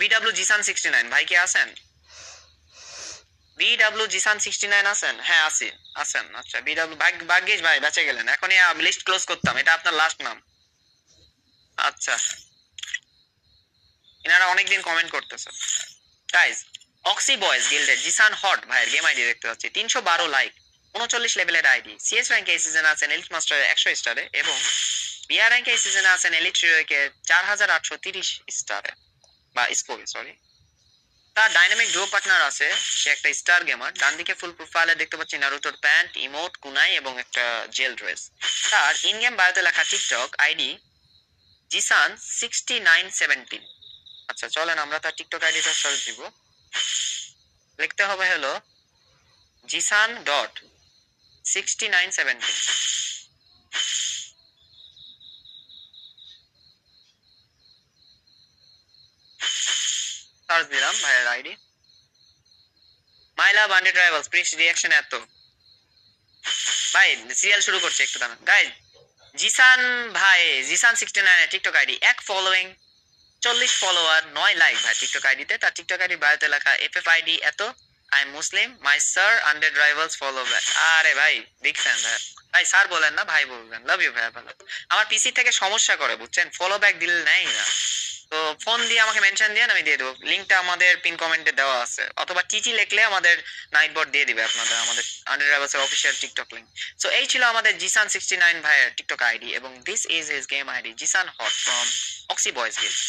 BW Jisan 69 ভাই কি আছেন? বিডব্লিউ জিসান 69 আছেন? হ্যাঁ আছি। আছেন? আচ্ছা বিডব্লিউ ভাগ্যিস ভাই বেঁচে গেলেন। এখনই লিস্ট ক্লোজ করতাম। এটা আপনার লাস্ট নাম। আচ্ছা, এনারা অনেকদিন কমেন্ট করতেছে। গাইস, অক্সি বয়েজ গিল্ডের জিসান হট ভাইয়ের গেম আইডি দেখতে পাচ্ছি 312 লাইক, 39 লেভেলের আইডি। সিএস র্যাঙ্কে এই সিজনে আছেন এলিট মাস্টারে 100 স্টারে এবং বিআর র্যাঙ্কে এই সিজনে আছেন এলিট হিরোকে 4830 স্টারে বা স্কোরে সরি। তার ডাইনামিক ডুও পার্টনার আছে, সে একটা স্টার গেমার। ডান দিকে ফুল প্রোফাইলে দেখতে পাচ্ছি নারুটোর প্যান্ট, ইমোট, কুনাই এবং একটা জেল ড্রেস। তার ইন গেম বায়োতে লেখা টিকটক আইডি জিসান 6917। আচ্ছা চলেন আমরা তার টিকটক আইডিটা সার্চ দিব। লিখতে হবে হলো জিসান ডট 6917। সার্চ দিলাম ভাইয়ের আইডি। মাইলা বান্ডি ট্রাইভালস প্রিন্স রিয়াকশন এত ভাই সিরিয়াল শুরু করছে একটু দাঁড়ান গাইজ। জিসান ভাই জিসান 69 এর টিকটক আইডি, এক ফলোইং, 40 ফলোয়ার, 9 লাইক ভাই টিকটক আইডিতে। তার টিকটক আইডি বায়োতে লেখা এফএফ আইডি এত, I am Muslim, my sir under drivers follow back. আরে ভাই বিগ ফ্যান ভাই। ভাই স্যার বলেন না ভাই বলবেন, লাভ ইউ ভাই ভালো। আমার পিসি থেকে সমস্যা করে বুঝছেন, ফলো ব্যাক দিলে নেই না। তো ফোন দিয়ে আমাকে মেনশন দিয়ে আমি দিয়ে দেবো। লিঙ্কটা আমাদের পিন কমেন্টে দেওয়া আছে, অথবা টিটি লিখলে আমাদের নাইট বোর্ড দিয়ে দিবে আপনাদের আমাদের আন্ডার ড্রাইভার্সের অফিসিয়াল টিকটক লিঙ্ক। সো এই ছিল আমাদের জিসান 69 ভাইয়ের টিকটক আইডি এবং this is his game ID Jisan hot from oxy boys guild.